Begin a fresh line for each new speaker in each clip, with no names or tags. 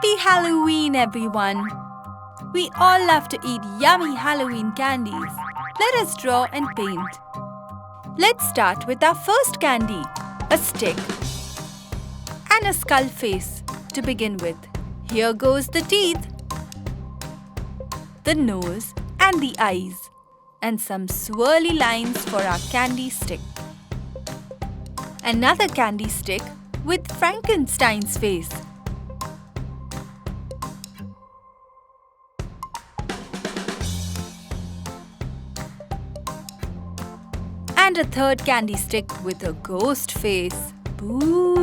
Happy Halloween, everyone! We all love to eat yummy Halloween candies. Let us draw and paint. Let's start with our first candy, a stick and a skull face to begin with. Here goes the teeth, the nose and the eyes, and some swirly lines for our candy stick. Another candy stick with Frankenstein's face. And a third candy stick with a ghost face. Boo!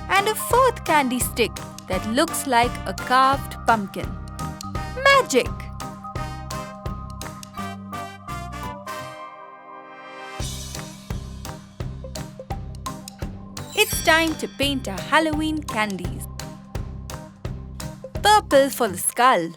And a fourth candy stick that looks like a carved pumpkin. Magic! It's time to paint our Halloween candies. Purple for the skull.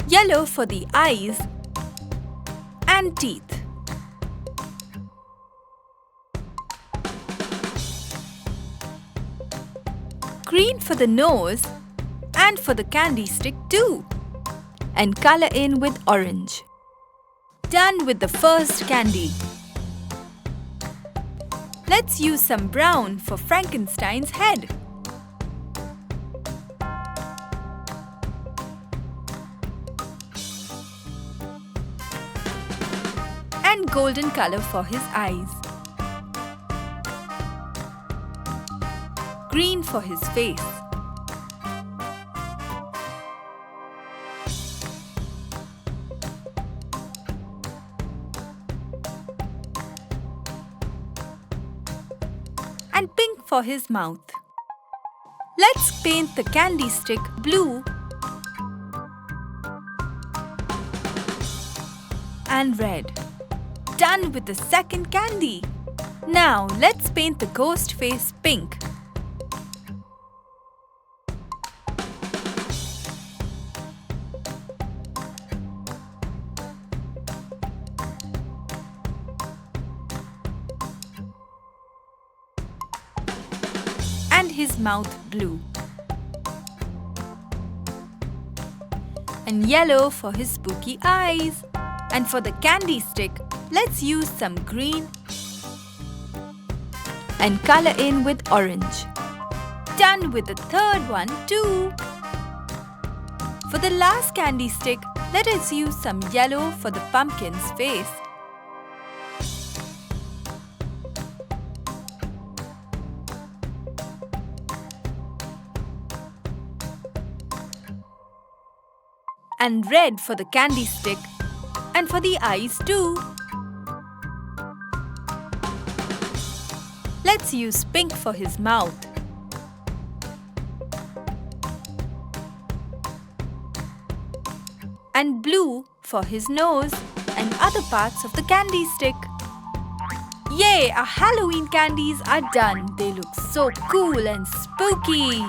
Yellow for the eyes and teeth. Green for the nose and for the candy stick too. And color in with orange. Done with the first candy. Let's use some brown for Frankenstein's head. And golden color for his eyes. Green for his face. And pink for his mouth. Let's paint the candy stick blue and red. Done with the second candy. Now let's paint the ghost face pink. And his mouth blue. And yellow for his spooky eyes. And for the candy stick, let's use some green and color in with orange. Done with the third one too. For the last candy stick, let us use some yellow for the pumpkin's face. And red for the candy stick and for the eyes too. Let's use pink for his mouth. And blue for his nose and other parts of the candy stick. Yay! Our Halloween candies are done. They look so cool and spooky.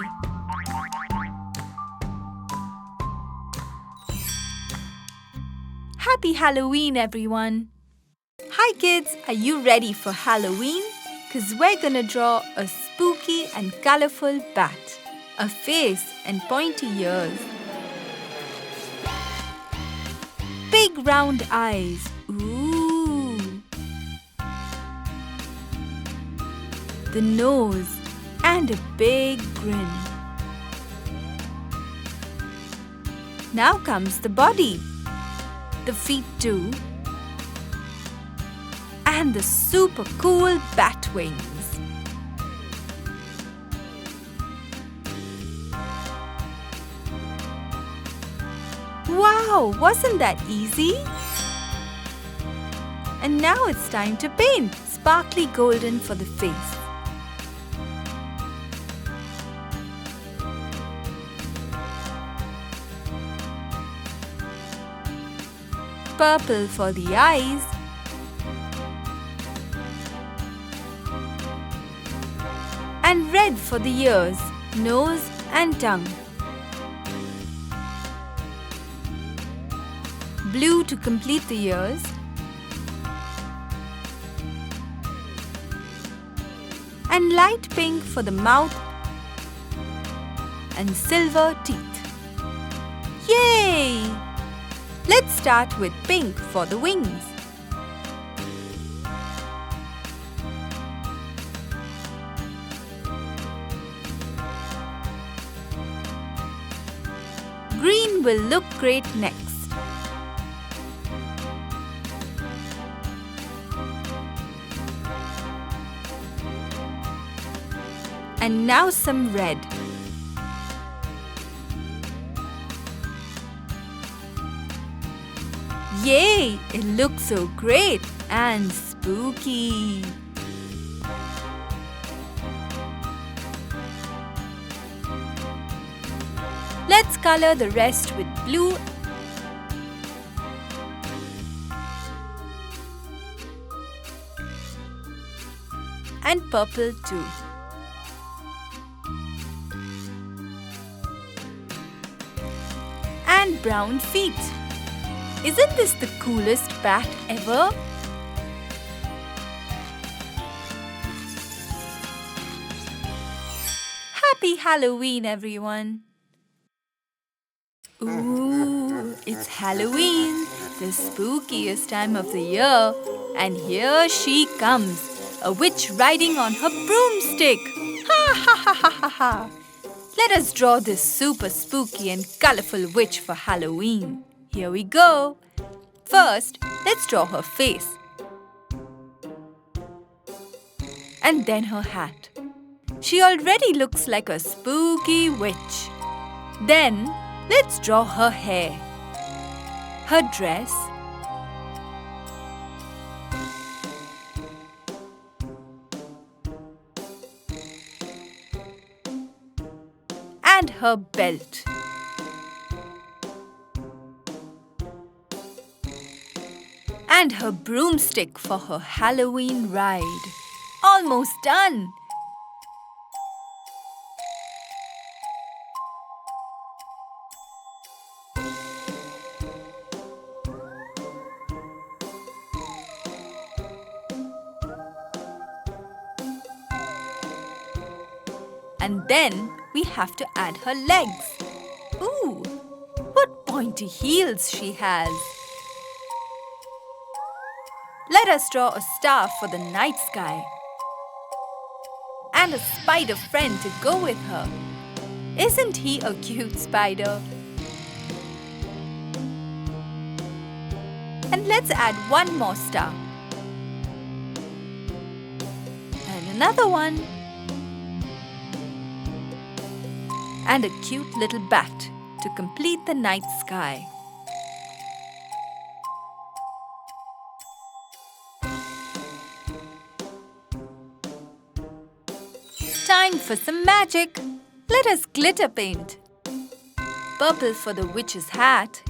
Happy Halloween, everyone! Hi kids, are you ready for Halloween? Cause we're gonna draw a spooky and colorful bat, a face and pointy ears, big round eyes, ooh, the nose and a big grin. Now comes the body. The feet too, and the super cool bat wings. Wow, wasn't that easy? And now it's time to paint sparkly golden for the face. Purple for the eyes, and red for the ears. nose and tongue. Blue to complete the ears. And light pink for the mouth and silver teeth. Yay! Let's start with pink for the wings. Green will look great next. And now some red. Yay! It looks so great and spooky. Let's color the rest with blue and purple too. And brown feet. Isn't this the coolest bat ever? Happy Halloween, everyone! Ooh, it's Halloween, the spookiest time of the year. And here she comes, a witch riding on her broomstick. Ha ha ha ha ha ha! Let us draw this super spooky and colorful witch for Halloween. Here we go. First, let's draw her face. And then her hat. She already looks like a spooky witch. Then, let's draw her hair, her dress, and her belt. And her broomstick for her Halloween ride. Almost done! And then we have to add her legs. Ooh, what pointy heels she has! Let us draw a star for the night sky. And a spider friend to go with her. Isn't he a cute spider? And let's add one more star. And another one. And a cute little bat to complete the night sky. Time for some magic. Let us glitter paint. Purple for the witch's hat.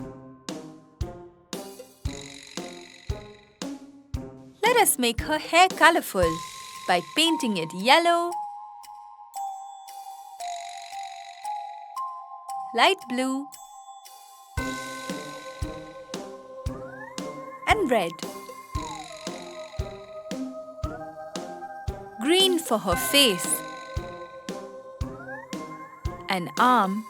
Let us make her hair colorful by painting it yellow, light blue, and red. Green for her face, an arm,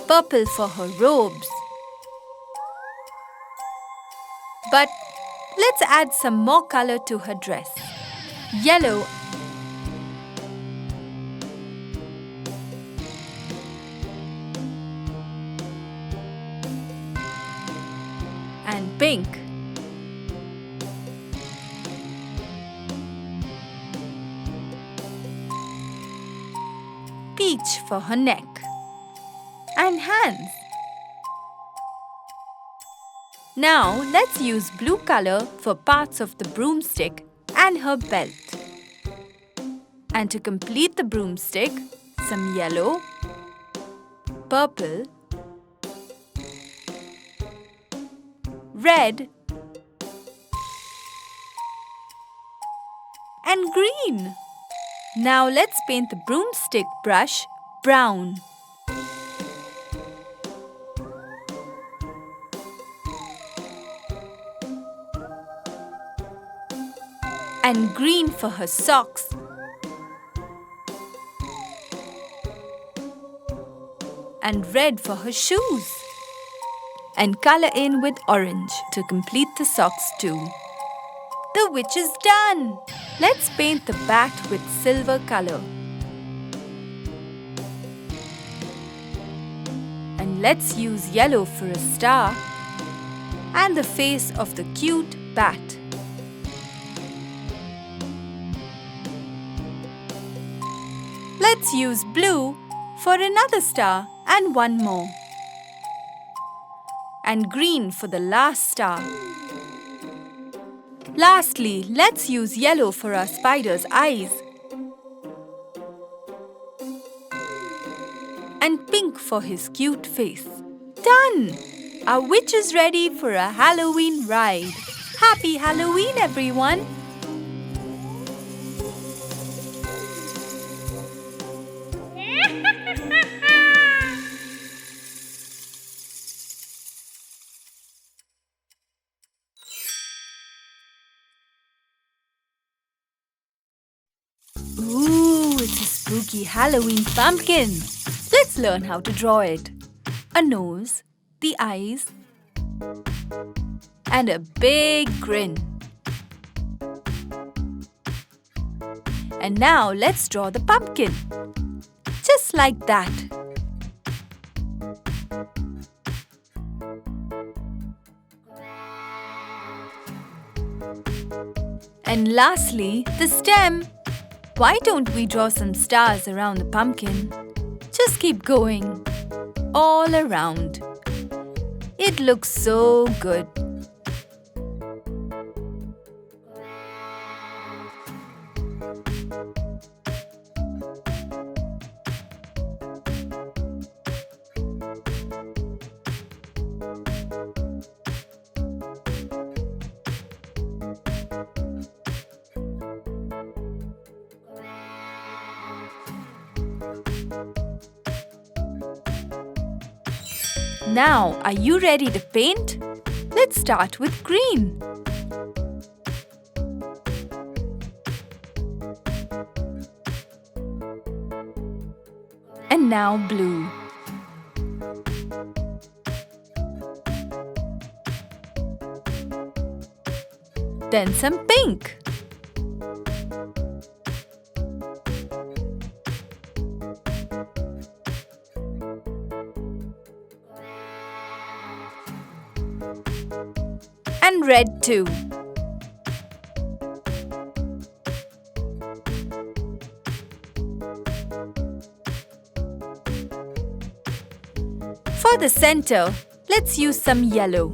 purple for her robes. But let's add some more color to her dress. Yellow and pink. Peach for her neck and hands. Now let's use blue color for parts of the broomstick and her belt. And to complete the broomstick, some yellow, purple, red, and green. Now let's paint the broomstick brush brown. And green for her socks. And red for her shoes. And color in with orange to complete the socks too. The witch is done! Let's paint the bat with silver color. And let's use yellow for a star and the face of the cute bat. Let's use blue for another star and one more. And green for the last star. Lastly, let's use yellow for our spider's eyes. And pink for his cute face. Done! Our witch is ready for a Halloween ride. Happy Halloween, everyone! Ooh, it's a spooky Halloween pumpkin. Let's learn how to draw it. A nose, the eyes, and a big grin. And now let's draw the pumpkin. Just like that. And lastly, the stem. Why don't we draw some stars around the pumpkin? Just keep going. All around. It looks so good. Now, are you ready to paint? Let's start with green. And now blue. Then some pink. And red too. For the center, let's use some yellow.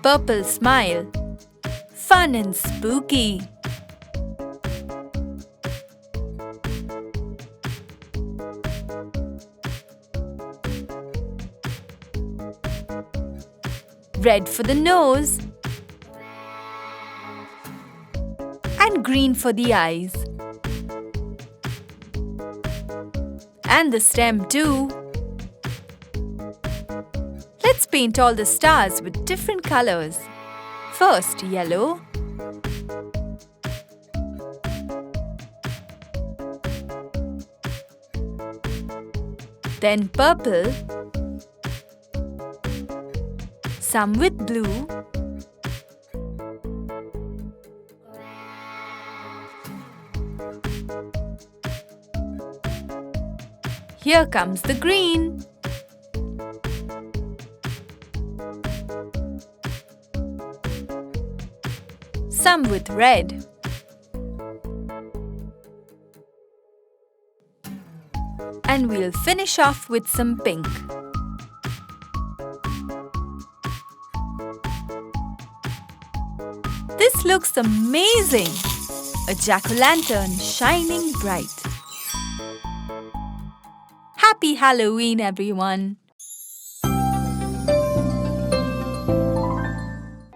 Purple smile. Fun and spooky. Red for the nose. And green for the eyes. And the stem too. Let's paint all the stars with different colors. First, yellow. Then purple. Some with blue. Here comes the green. Some with red. And we'll finish off with some pink. This looks amazing! A jack-o'-lantern shining bright. Happy Halloween, everyone!